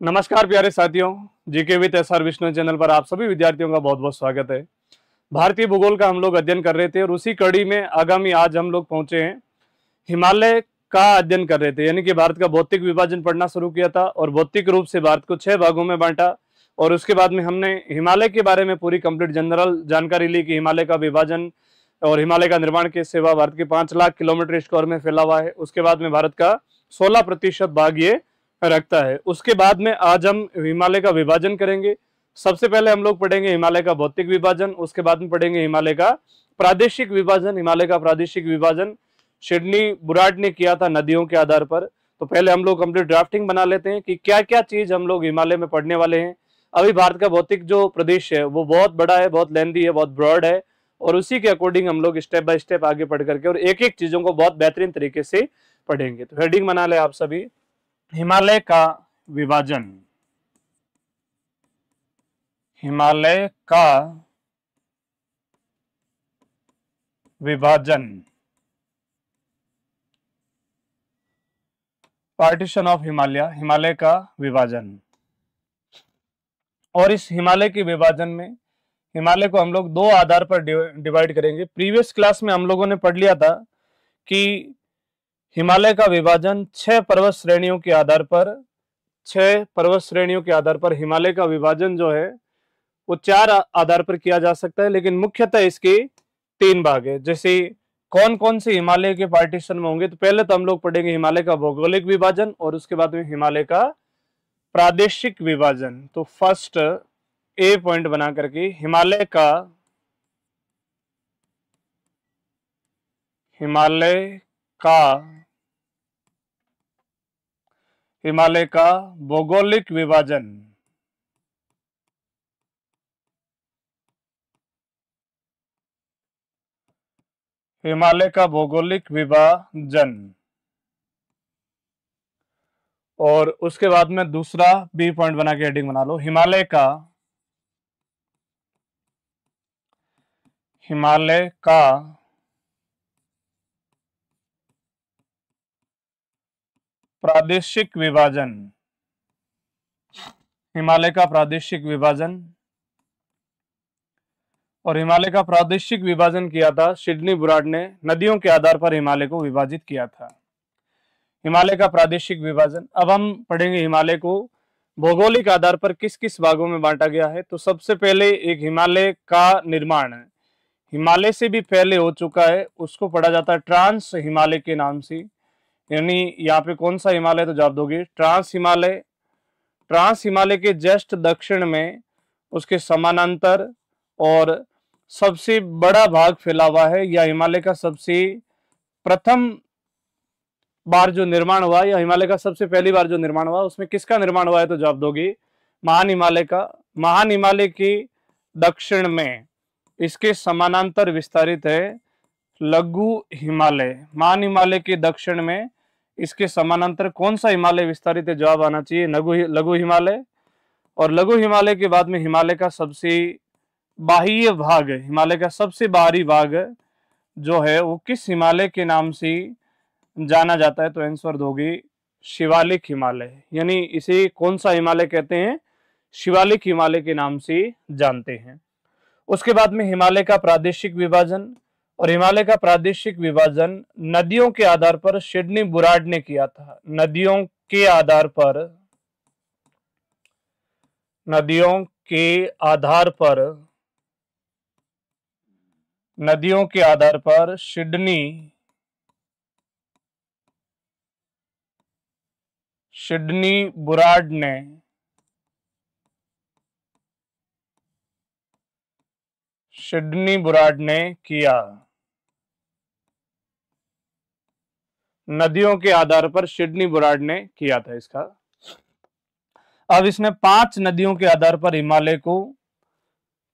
नमस्कार प्यारे साथियों, GK with SR Vishnu channel पर आप सभी विद्यार्थियों का बहुत बहुत स्वागत है। भारतीय भूगोल का हम लोग अध्ययन कर रहे थे और उसी कड़ी में आगामी आज हम लोग पहुंचे हैं। हिमालय का अध्ययन कर रहे थे, यानी कि भारत का भौतिक विभाजन पढ़ना शुरू किया था और भौतिक रूप से भारत को 6 भागों में बांटा। और उसके बाद में हमने हिमालय के बारे में पूरी कंप्लीट जनरल जानकारी ली कि हिमालय का विभाजन और हिमालय का निर्माण के सेवा भारत के 5 लाख किलोमीटर स्क्वायर में फैला हुआ है। उसके बाद में भारत का 16% भाग ये रखता है। उसके बाद में आज हम हिमालय का विभाजन करेंगे। सबसे पहले हम लोग पढ़ेंगे हिमालय का भौतिक विभाजन, उसके बाद में पढ़ेंगे हिमालय का प्रादेशिक विभाजन। हिमालय का प्रादेशिक विभाजन सिडनी बुराड ने किया था नदियों के आधार पर। तो पहले हम लोग कंप्लीट ड्राफ्टिंग बना लेते हैं कि क्या क्या चीज हम लोग हिमालय में पढ़ने वाले हैं। अभी भारत का भौतिक जो प्रदेश है वो बहुत बड़ा है, बहुत लेंथी है, बहुत ब्रॉड है और उसी के अकॉर्डिंग हम लोग स्टेप बाय स्टेप आगे पढ़ करके और एक एक चीजों को बहुत बेहतरीन तरीके से पढ़ेंगे। तो हेडिंग बना ले आप सभी, हिमालय का विभाजन। हिमालय का विभाजन, पार्टीशन ऑफ हिमालय, हिमालय का विभाजन। और इस हिमालय के विभाजन में हिमालय को हम लोग दो आधार पर डिवाइड करेंगे। प्रीवियस क्लास में हम लोगों ने पढ़ लिया था कि हिमालय का विभाजन 6 पर्वत श्रेणियों के आधार पर, 6 पर्वत श्रेणियों के आधार पर हिमालय का विभाजन जो है वो 4 आधार पर किया जा सकता है, लेकिन मुख्यतः इसके 3 भाग है। जैसे कौन कौन से हिमालय के पार्टीशन में होंगे, तो पहले तो हम लोग पढ़ेंगे हिमालय का भौगोलिक विभाजन और उसके बाद में हिमालय का प्रादेशिक विभाजन। तो फर्स्ट ए पॉइंट बना करके हिमालय का हिमालय का भौगोलिक विभाजन। हिमालय का भौगोलिक विभाजन और उसके बाद में दूसरा बी पॉइंट बना के हेडिंग बना लो, हिमालय का प्रादेशिक विभाजन। हिमालय का प्रादेशिक विभाजन और हिमालय का प्रादेशिक विभाजन किया था सिडनी बुराड ने, नदियों के आधार पर हिमालय को विभाजित किया था। हिमालय का प्रादेशिक विभाजन। अब हम पढ़ेंगे हिमालय को भौगोलिक आधार पर किस किस भागों में बांटा गया है। तो सबसे पहले एक हिमालय का निर्माण है, हिमालय से भी पहले हो चुका है, उसको पढ़ा जाता है ट्रांस हिमालय के नाम से। यानी यहाँ पे कौन सा हिमालय, तो जवाब दोगे ट्रांस हिमालय। ट्रांस हिमालय के जस्ट दक्षिण में उसके समानांतर और सबसे बड़ा भाग फैला हुआ है, या हिमालय का सबसे प्रथम बार जो निर्माण हुआ या हिमालय का सबसे पहली बार जो निर्माण हुआ उसमें किसका निर्माण हुआ है, तो जवाब दोगे महान हिमालय का। महान हिमालय के दक्षिण में इसके समानांतर विस्तारित है लघु हिमालय। महान हिमालय के दक्षिण में इसके समानांतर कौन सा हिमालय विस्तारित है, जवाब आना चाहिए लघु हिमालय। और लघु हिमालय के बाद में हिमालय का सबसे बाह्य भाग, हिमालय का सबसे बाहरी भाग जो है वो किस हिमालय के नाम से जाना जाता है, तो आंसर दोगे शिवालिक हिमालय। यानी इसे कौन सा हिमालय कहते हैं, शिवालिक हिमालय के नाम से जानते हैं। उसके बाद में हिमालय का प्रादेशिक विभाजन, और हिमालय का प्रादेशिक विभाजन नदियों के आधार पर सिडनी बुराड ने किया था। नदियों के आधार पर, नदियों के आधार पर, नदियों के आधार पर सिडनी बुराड ने किया। नदियों के आधार पर सिडनी बुराड ने किया था इसका। अब इसने 5 नदियों के आधार पर हिमालय को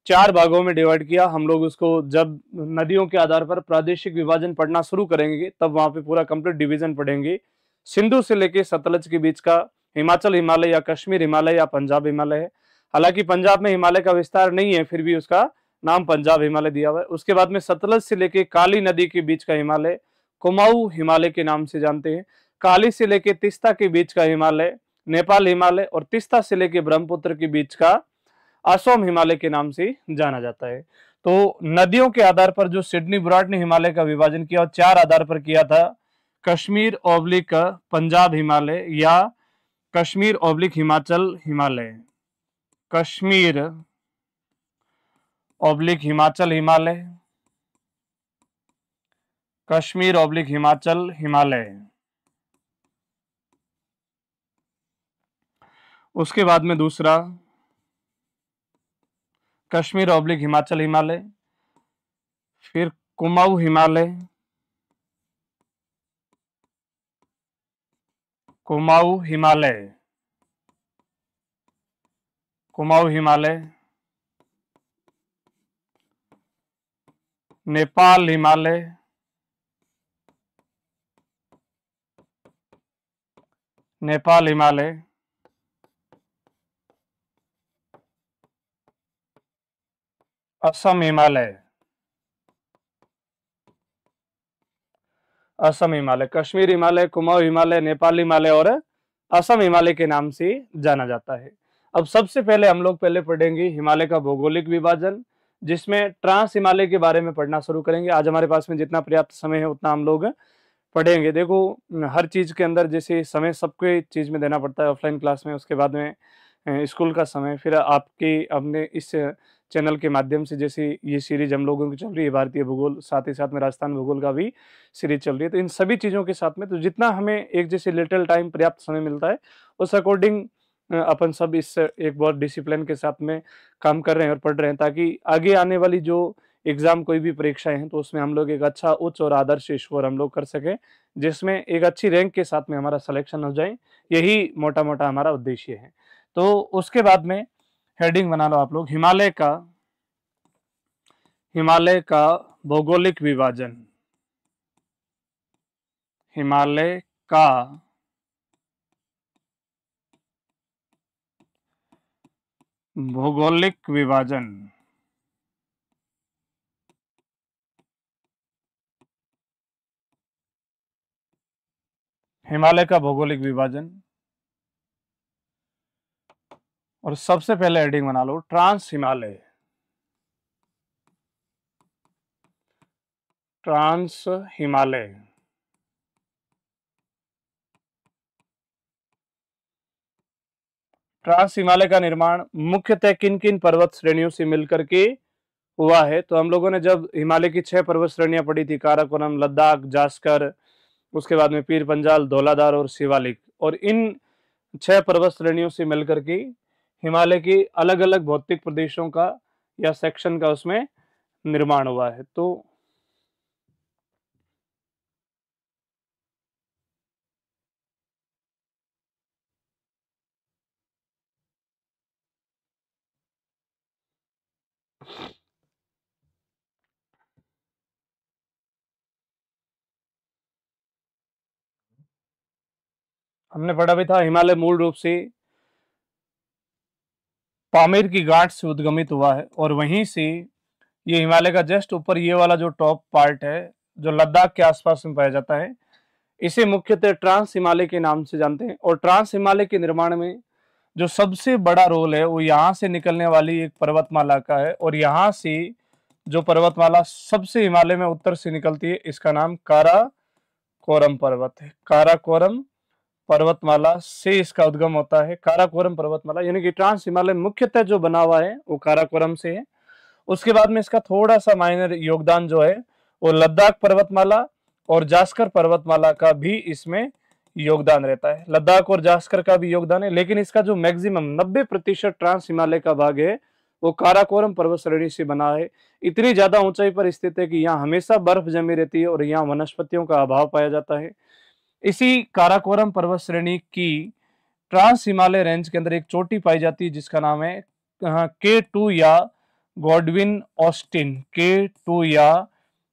4 भागों में डिवाइड किया। हम लोग उसको जब नदियों के आधार पर प्रादेशिक विभाजन पढ़ना शुरू करेंगे तब वहां पे पूरा कंप्लीट डिवीजन पढ़ेंगे। सिंधु से लेके सतलज के बीच का हिमाचल हिमालय या कश्मीर हिमालय या पंजाब हिमालय है। हालांकि पंजाब में हिमालय का विस्तार नहीं है, फिर भी उसका नाम पंजाब हिमालय दिया हुआ है। उसके बाद में सतलज से लेके काली नदी के बीच का हिमालय कुमाऊं हिमालय के नाम से जानते हैं। काली से लेके तीस्ता के बीच का हिमालय नेपाल हिमालय और तीस्ता से लेकर ब्रह्मपुत्र के बीच का असम हिमालय के नाम से जाना जाता है। तो नदियों के आधार पर जो सिडनी बुराट ने हिमालय का विभाजन किया और चार आधार पर किया था, कश्मीर ऑब्लिक पंजाब हिमालय या Kashmir oblique Himachal Himalaya, Kashmir oblique Himachal Himalaya, Kashmir oblique Himachal Himalaya. उसके बाद में दूसरा कश्मीर ऑब्लिक हिमाचल हिमालय, फिर कुमाऊं हिमालय, कुमाऊं हिमालय, कुमाऊं हिमालय, नेपाल हिमालय, नेपाल हिमालय, असम हिमालय, असम हिमालय, कश्मीर हिमालय, कुमाऊं हिमालय, नेपाल हिमालय और असम हिमालय के नाम से जाना जाता है। अब सबसे पहले हम लोग पहले पढ़ेंगे हिमालय का भौगोलिक विभाजन, जिसमें ट्रांस हिमालय के बारे में पढ़ना शुरू करेंगे। आज हमारे पास में जितना पर्याप्त समय है उतना हम लोग पढ़ेंगे। देखो, हर चीज के अंदर जैसे समय सबके चीज में देना पड़ता है ऑफलाइन क्लास में, उसके बाद में स्कूल का समय, फिर आपके अपने इस चैनल के माध्यम से जैसे ये सीरीज हम लोगों की चल रही है भारतीय भूगोल, साथ ही साथ में राजस्थान भूगोल का भी सीरीज चल रही है। तो इन सभी चीज़ों के साथ में तो जितना हमें एक जैसे लिटिल टाइम पर्याप्त समय मिलता है उस अकॉर्डिंग अपन सब इस एक बहुत डिसिप्लिन के साथ में काम कर रहे हैं और पढ़ रहे हैं, ताकि आगे आने वाली जो एग्जाम कोई भी परीक्षाएं हैं तो उसमें हम लोग एक अच्छा उच्च और आदर्श स्कोर हम लोग कर सकें, जिसमें एक अच्छी रैंक के साथ में हमारा सिलेक्शन हो जाए। यही मोटा मोटा हमारा उद्देश्य है। तो उसके बाद में हेडिंग बना लो आप लोग, हिमालय का भौगोलिक विभाजन, हिमालय का भौगोलिक विभाजन। हिमालय का भौगोलिक विभाजन। और सबसे पहले हेडिंग बना लो trans Himalaya, trans Himalaya. Trans Himalaya का निर्माण मुख्यतः किन किन पर्वत श्रेणियों से मिलकर के हुआ है? तो हम लोगों ने जब हिमालय की 6 पर्वत श्रेणियां पढ़ी थी, काराकोरम, लद्दाख, जास्कर, उसके बाद में पीर पंजाल, धौलाधार और शिवालिक, और इन 6 पर्वत श्रेणियों से मिलकर के हिमालय के अलग अलग भौतिक प्रदेशों का या सेक्शन का उसमें निर्माण हुआ है। तो हमने पढ़ा भी था हिमालय मूल रूप से पामीर की गांठ से उद्गमित हुआ है और वहीं से ये हिमालय का जस्ट ऊपर ये वाला जो टॉप पार्ट है जो लद्दाख के आसपास में पाया जाता है, इसे मुख्यतः ट्रांस हिमालय के नाम से जानते हैं। और ट्रांस हिमालय के निर्माण में जो सबसे बड़ा रोल है वो यहाँ से निकलने वाली एक पर्वतमाला का है, और यहाँ से जो पर्वतमाला सबसे हिमालय में उत्तर से निकलती है, इसका नाम काराकोरम पर्वत है। काराकोरम पर्वतमाला से इसका उद्गम होता है। काराकोरम पर्वतमाला यानी कि ट्रांस हिमालय मुख्यतः जो बना हुआ है वो काराकोरम से है। उसके बाद में इसका थोड़ा सा माइनर योगदान जो है वो लद्दाख पर्वतमाला और जास्कर पर्वतमाला का भी इसमें योगदान रहता है। लद्दाख और जास्कर का भी योगदान है, लेकिन इसका जो मैक्सिमम 90% ट्रांस हिमालय का भाग है वो काराकोरम पर्वत श्रेणी से बना है। इतनी ज्यादा ऊंचाई पर स्थित है कि यहाँ हमेशा बर्फ जमी रहती है और यहाँ वनस्पतियों का अभाव पाया जाता है। इसी काराकोरम पर्वत श्रेणी की ट्रांस हिमालय रेंज के अंदर एक चोटी पाई जाती है जिसका नाम है K2 या गॉडविन ऑस्टिन, K2 या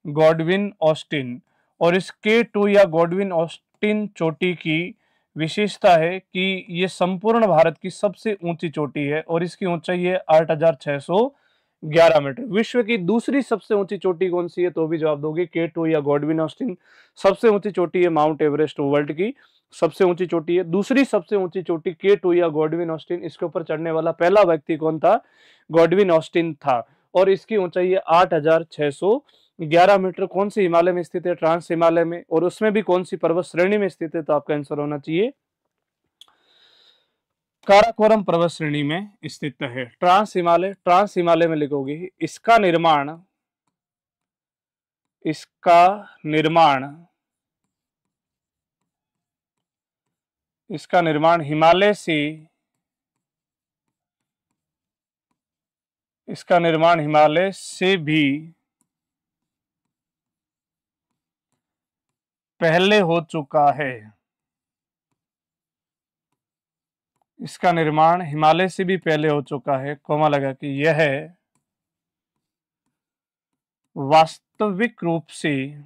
गॉडविन ऑस्टिन। और इस K2 या गॉडविन ऑस्टिन चोटी की विशेषता है कि ये संपूर्ण भारत की सबसे ऊंची चोटी है और इसकी ऊंचाई है 8,611 मीटर। विश्व की दूसरी सबसे ऊंची चोटी कौन सी है तो भी जवाब दोगे K2 या गॉडविन ऑस्टिन। सबसे ऊंची चोटी है माउंट एवरेस्ट वर्ल्ड की, सबसे ऊंची चोटी है। दूसरी सबसे ऊंची चोटी K2 या गॉडविन ऑस्टिन, इसके ऊपर चढ़ने वाला पहला व्यक्ति कौन था? गॉडविन ऑस्टिन था और इसकी ऊंचाई है 8611 मीटर। कौन सी हिमालय में स्थित है? ट्रांस हिमालय में। और उसमें भी कौन सी पर्वत श्रेणी में स्थित है? तो आपका आंसर होना चाहिए काराकोरम पर्वत श्रेणी में स्थित है। ट्रांस हिमालय, ट्रांस हिमालय में लिखोगे इसका निर्माण, इसका निर्माण, इसका निर्माण हिमालय से, इसका निर्माण हिमालय से भी पहले हो चुका है। इसका निर्माण हिमालय से भी पहले हो चुका है, कोमा लगा कि यह वास्तविक रूप से,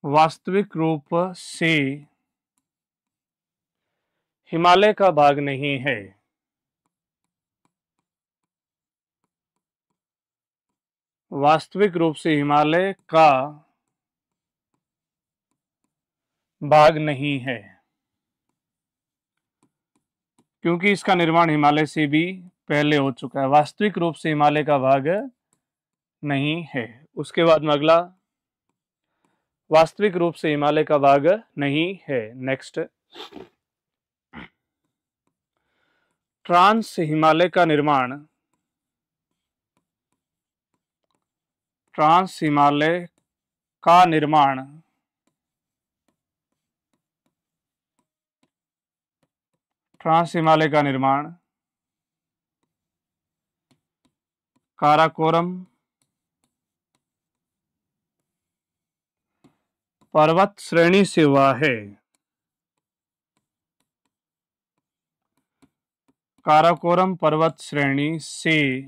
वास्तविक रूप से हिमालय का भाग नहीं है। वास्तविक रूप से हिमालय का भाग नहीं है, क्योंकि इसका निर्माण हिमालय से भी पहले हो चुका है। वास्तविक रूप से हिमालय का भाग नहीं है। उसके बाद में अगला, वास्तविक रूप से हिमालय का भाग नहीं है। नेक्स्ट, ट्रांस हिमालय का निर्माण, ट्रांस हिमालय का निर्माण ट्रांस हिमालय का निर्माण काराकोरम पर्वत श्रेणी से हुआ है। काराकोरम पर्वत श्रेणी से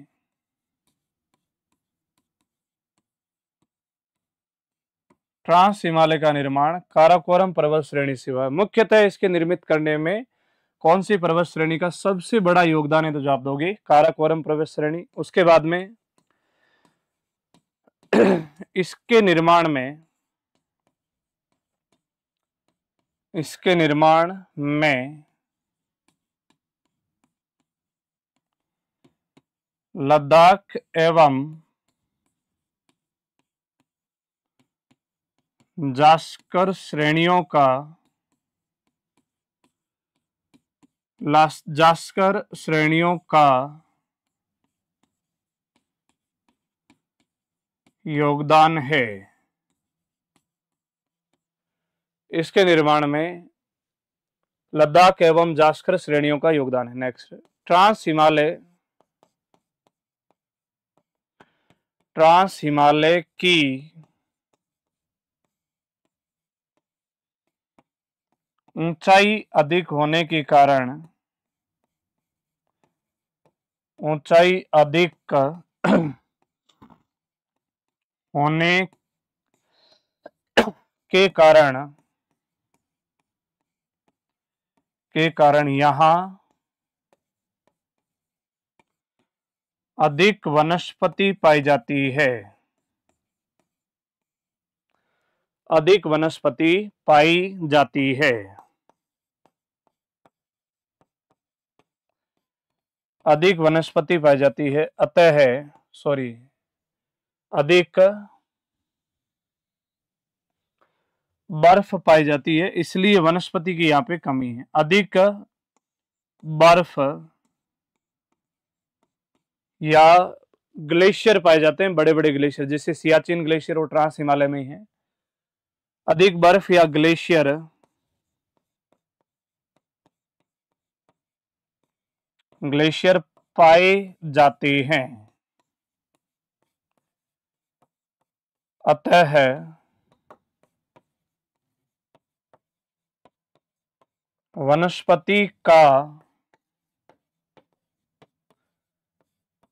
ट्रांस हिमालय का निर्माण काराकोरम पर्वत श्रेणी से हुआ है। मुख्यतः इसके निर्मित करने में कौन सी पर्वत श्रेणी का सबसे बड़ा योगदान है? तो जवाब दोगे काराकोरम पर्वत श्रेणी। उसके बाद में इसके निर्माण में, इसके निर्माण में लद्दाख एवं जास्कर श्रेणियों का, जास्कर श्रेणियों का योगदान है। इसके निर्माण में लद्दाख एवं जास्कर श्रेणियों का योगदान है। Next, trans Himalaya, trans Himalaya की ऊंचाई अधिक होने के कारण, ऊंचाई अधिक होने के कारण यहां अधिक वनस्पति पाई जाती है। अधिक वनस्पति पाई जाती है। अधिक वनस्पति पाई जाती है, अतः सॉरी अधिक बर्फ पाई जाती है, इसलिए वनस्पति की यहाँ पे कमी है। अधिक बर्फ या ग्लेशियर पाए जाते हैं, बड़े बड़े ग्लेशियर, जैसे सियाचिन ग्लेशियर और ट्रांस हिमालय में है। अधिक बर्फ या ग्लेशियर ग्लेशियर पाए जाते हैं, अतः वनस्पति का,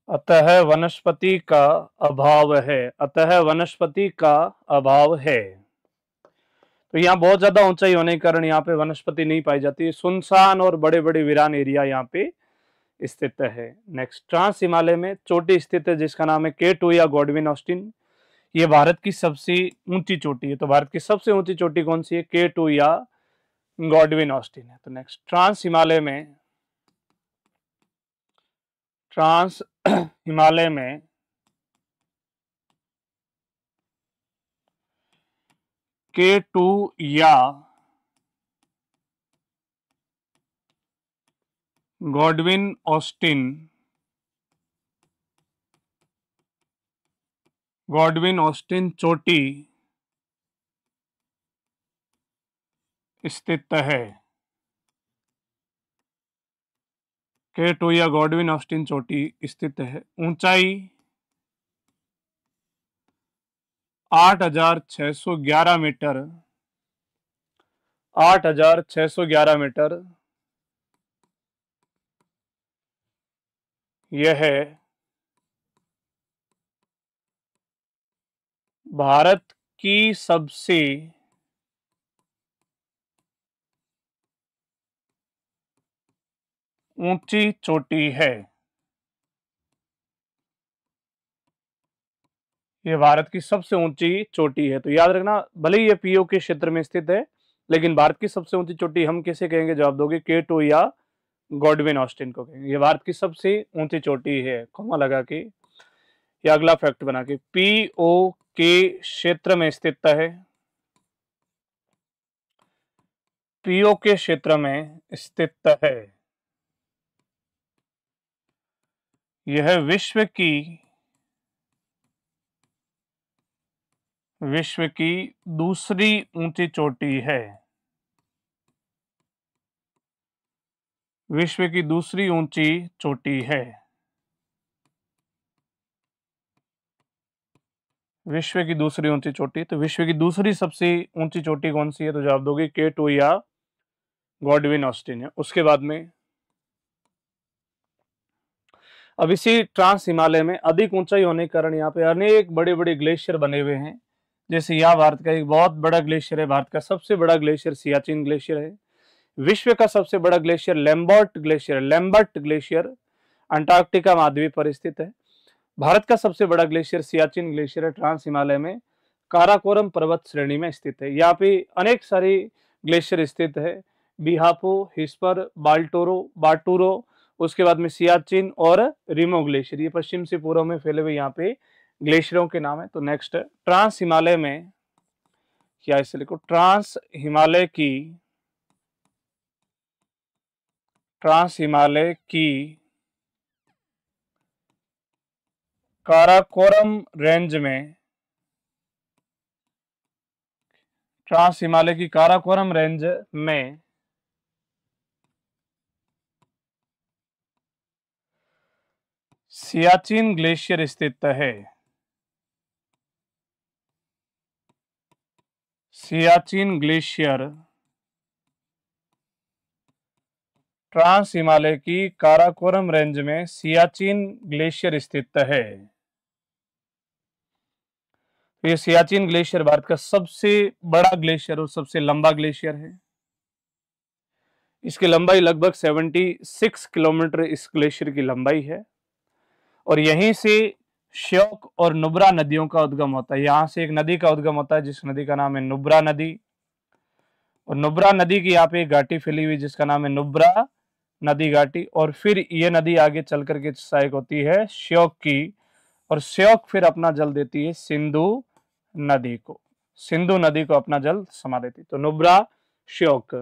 अतः वनस्पति का अभाव है, अतः वनस्पति का अभाव है। तो यहाँ बहुत ज्यादा ऊंचाई होने के कारण यहाँ पे वनस्पति नहीं पाई जाती, सुनसान और बड़े बड़े वीरान एरिया यहाँ पे स्थित है। नेक्स्ट, ट्रांस हिमालय में चोटी स्थित है जिसका नाम है K2 या गॉडविन ऑस्टिन। ये भारत की सबसे ऊंची चोटी है। तो भारत की सबसे ऊंची चोटी कौन सी है? K2 या गॉडविन ऑस्टिन है। तो नेक्स्ट, ट्रांस हिमालय में K2 या गॉडविन ऑस्टिन चोटी स्थित है। K2 या गॉडविन ऑस्टिन चोटी स्थित है। ऊंचाई 8,611 मीटर, 8,611 मीटर यह भारत की सबसे ऊंची चोटी है। यह भारत की सबसे ऊंची चोटी है। तो याद रखना, भले ही ये पीओ के क्षेत्र में स्थित है, लेकिन भारत की सबसे ऊंची चोटी हम किसे कहेंगे? जवाब दोगे K2 या गॉडविन ऑस्टिन को कहेंगे। ये भारत की सबसे ऊंची चोटी है, कॉमा लगा के या अगला फैक्ट बना के। पीओ के क्षेत्र में स्थित है। पीओ के क्षेत्र में स्थित है। यह विश्व की दूसरी ऊंची चोटी है। विश्व की दूसरी ऊंची चोटी है। विश्व की दूसरी ऊंची चोटी। तो विश्व की दूसरी सबसे ऊंची चोटी कौन सी है? तो जवाब दोगे K2 या गॉडविन ऑस्टिन है। उसके बाद में अब इसी ट्रांस हिमालय में अधिक ऊंचाई होने के कारण यहाँ पे अनेक बड़े बड़े ग्लेशियर बने हुए हैं। जैसे यहाँ भारत का एक बहुत बड़ा ग्लेशियर है, भारत का सबसे बड़ा ग्लेशियर सियाचिन ग्लेशियर है। विश्व का सबसे बड़ा ग्लेशियर लैम्बर्ट ग्लेशियर अंटार्कटिका महाद्वीप पर स्थित है। भारत का सबसे बड़ा ग्लेशियर सियाचिन ग्लेशियर है, ट्रांस हिमालय में काराकोरम पर्वत श्रेणी में स्थित है। यहाँ पे अनेक सारे ग्लेशियर स्थित है, बिहापो, हिस्पर, बाटूरो, उसके बाद में सियाचिन और रिमो ग्लेशियर। ये पश्चिम से पूर्व में फैले हुए यहाँ पे ग्लेशियरों के नाम है। तो नेक्स्ट, ट्रांस हिमालय में क्या इसे लिखो, ट्रांस हिमालय की काराकोरम रेंज में, ट्रांस हिमालय की काराकोरम रेंज में सियाचिन ग्लेशियर स्थित है। सियाचिन ग्लेशियर ट्रांस हिमालय की काराकोरम रेंज में सियाचिन ग्लेशियर स्थित है। ये सियाचिन ग्लेशियर भारत का सबसे बड़ा ग्लेशियर और सबसे लंबा ग्लेशियर है। इसकी लंबाई लगभग 76 किलोमीटर इस ग्लेशियर की लंबाई है और यहीं से श्योक और नुब्रा नदियों का उद्गम होता है। यहां से एक नदी का उद्गम होता है जिस नदी का नाम है नुब्रा नदी, और नुब्रा नदी की यहाँ पे एक घाटी फैली हुई जिसका नाम है नुब्रा नदी घाटी, और फिर ये नदी आगे चल करके सहायक होती है श्योक की, और श्योक फिर अपना जल देती है सिंधु नदी को अपना जल समा देती है। तो नुब्रा, श्योक,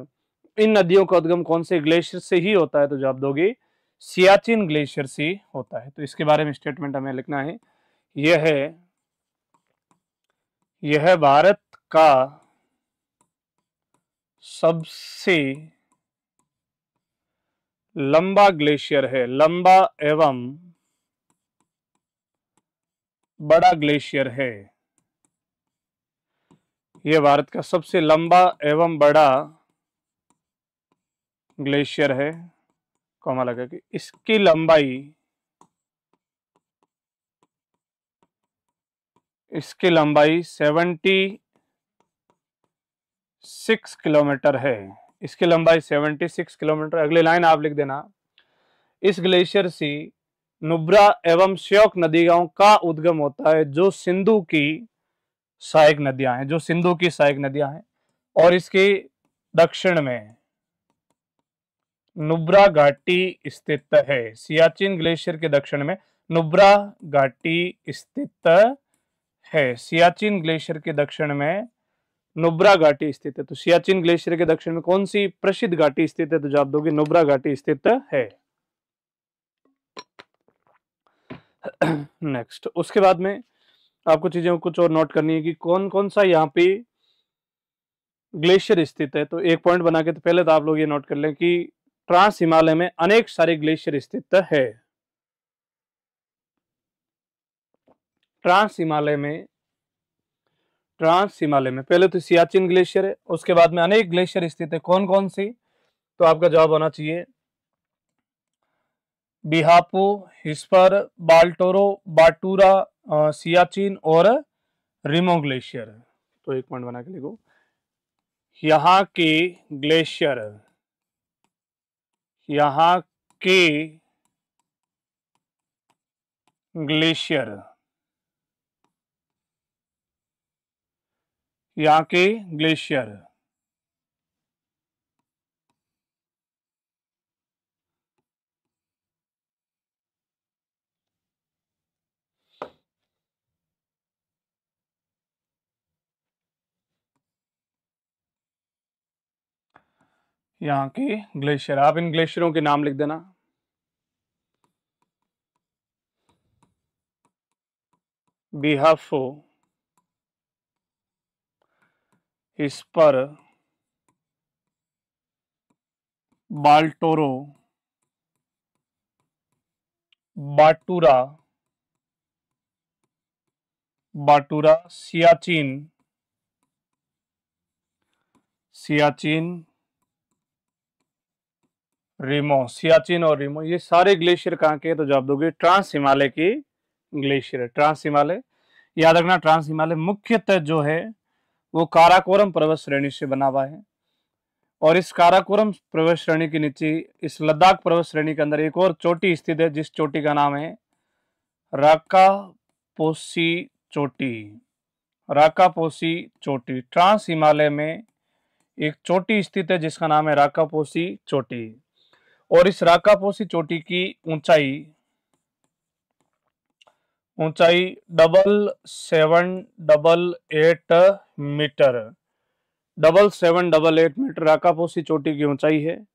इन नदियों का उद्गम कौन से ग्लेशियर से ही होता है? तो जवाब दोगे सियाचिन ग्लेशियर से होता है। तो इसके बारे में स्टेटमेंट हमें लिखना है, यह भारत का सबसे लंबा ग्लेशियर है, लंबा एवं बड़ा ग्लेशियर है। यह भारत का सबसे लंबा एवं बड़ा ग्लेशियर है, कॉमा लगा के इसकी लंबाई 76 किलोमीटर है। इसकी लंबाई 76 किलोमीटर। अगली लाइन आप लिख देना, इस ग्लेशियर से नुब्रा एवं श्योक नदियों का उद्गम होता है जो सिंधु की सहायक नदियां हैं, जो सिंधु की सहायक नदियां हैं। और इसके दक्षिण में नुब्रा घाटी स्थित है। सियाचिन ग्लेशियर के दक्षिण में नुब्रा घाटी स्थित है। सियाचिन ग्लेशियर के दक्षिण में नुब्रा घाटी स्थित है। तो सियाचिन ग्लेशियर के दक्षिण में कौन सी प्रसिद्ध घाटी स्थित है? तो जवाब दोगे नुब्रा घाटी स्थित है। नेक्स्ट, उसके बाद में आपको चीजें कुछ और नोट करनी है कि कौन कौन सा यहाँ पे ग्लेशियर स्थित है। तो एक पॉइंट बना के तो पहले तो आप लोग ये नोट कर लें कि ट्रांस हिमालय में अनेक सारे ग्लेशियर स्थित है। ट्रांस हिमालय में पहले तो सियाचिन ग्लेशियर है, उसके बाद में अनेक ग्लेशियर स्थित है। कौन कौन सी? तो आपका जवाब होना चाहिए बिहापू, हिस्पर, बाल्टोरो, बाटूरा, सियाचिन और रिमो ग्लेशियर। तो एक पॉइंट बना के लिखो, यहाँ के ग्लेशियर, यहाँ के ग्लेशियर, यहाँ के ग्लेशियर यहाँ के ग्लेशियर। आप इन ग्लेशियरों के नाम लिख देना। बिहाफो, हिस्पर, बाल्टोरो, बाटूरा, सियाचिन, रिमो। सियाचिन और रिमो ये सारे ग्लेशियर कहाँ के? तो जवाब दोगे ट्रांस हिमालय की ग्लेशियर। ट्रांस हिमालय याद रखना, ट्रांस हिमालय मुख्यतः जो है वो काराकोरम पर्वत श्रेणी से बना हुआ है। और इस काराकोरम पर्वत श्रेणी के नीचे इस लद्दाख पर्वत श्रेणी के अंदर एक और चोटी स्थित है, जिस चोटी का नाम है राकापोसी चोटी। राकापोसी चोटी ट्रांस हिमालय में एक चोटी स्थित है जिसका नाम है राकापोसी चोटी। और इस राकापोसी चोटी की ऊंचाई 7788 मीटर, 7788 मीटर राकापोसी चोटी की ऊंचाई है।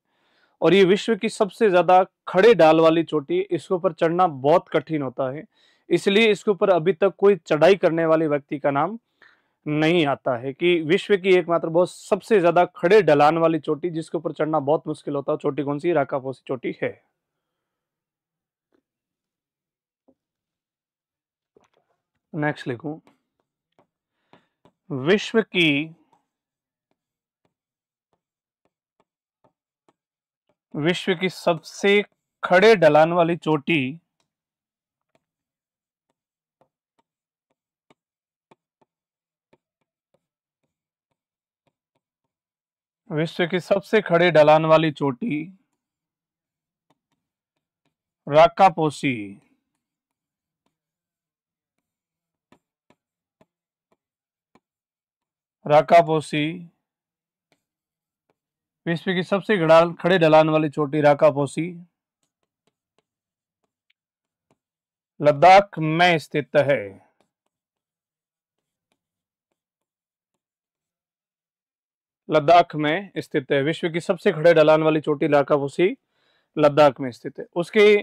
और ये विश्व की सबसे ज्यादा खड़े ढाल वाली चोटी, इसके ऊपर चढ़ना बहुत कठिन होता है, इसलिए इसके ऊपर अभी तक कोई चढ़ाई करने वाले व्यक्ति का नाम नहीं आता है कि विश्व की एकमात्र बहुत सबसे ज्यादा खड़े ढलान वाली चोटी जिसके ऊपर चढ़ना बहुत मुश्किल होता है, चोटी कौन सी? राकापोसी चोटी है। नेक्स्ट लिखूं, विश्व की सबसे खड़े ढलान वाली चोटी विश्व की सबसे खड़े ढलान वाली चोटी राकापोसी। राकापोसी विश्व की सबसे खड़े ढलान वाली चोटी राकापोसी लद्दाख में स्थित है। लद्दाख में स्थित है। विश्व की सबसे खड़े ढलान वाली चोटी राकापोसी लद्दाख में स्थित है। उसके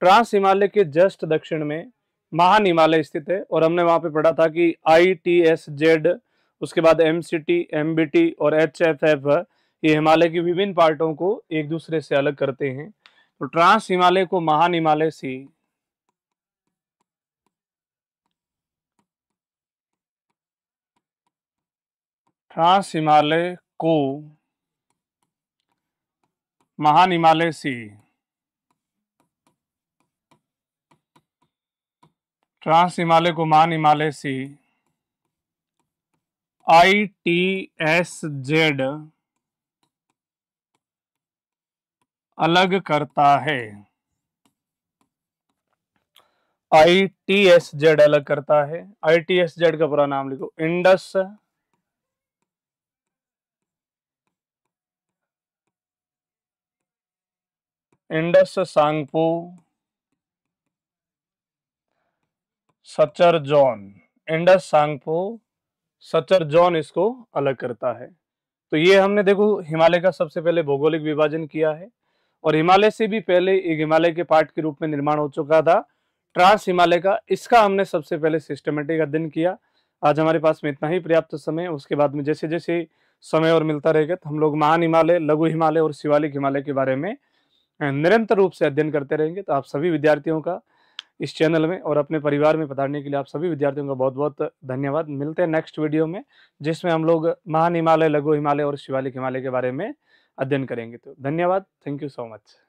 ट्रांस हिमालय के जस्ट दक्षिण में महान हिमालय स्थित है। और हमने वहां पे पढ़ा था कि ITSZ, उसके बाद MCT, MBT और HFF ये हिमालय की विभिन्न पार्टों को एक दूसरे से अलग करते हैं। तो ट्रांस हिमालय को महान हिमालय से ट्रांस हिमालय को महान हिमालय से ट्रांस हिमालय को महान हिमालय से ITSZ अलग करता है। ITSZ अलग करता है। ITSZ का पूरा नाम लिखो, Indus Tsangpo suture zone. Indus Tsangpo suture zone इसको अलग करता है। तो ये हमने देखो हिमालय का सबसे पहले भौगोलिक विभाजन किया है, और हिमालय से भी पहले एक हिमालय के पार्ट के रूप में निर्माण हो चुका था ट्रांस हिमालय का, इसका हमने सबसे पहले सिस्टमेटिक अध्ययन किया। आज हमारे पास में इतना ही पर्याप्त समय है। उसके बाद में जैसे जैसे समय और मिलता रहेगा तो हम लोग महान हिमालय, लघु हिमालय और शिवालिक हिमालय के बारे में निरंतर रूप से अध्ययन करते रहेंगे। तो आप सभी विद्यार्थियों का इस चैनल में और अपने परिवार में पधारने के लिए आप सभी विद्यार्थियों का बहुत बहुत धन्यवाद। मिलते हैं नेक्स्ट वीडियो में, जिसमें हम लोग महान हिमालय, लघु हिमालय और शिवालिक हिमालय के बारे में अध्ययन करेंगे। तो धन्यवाद, थैंक यू सो मच।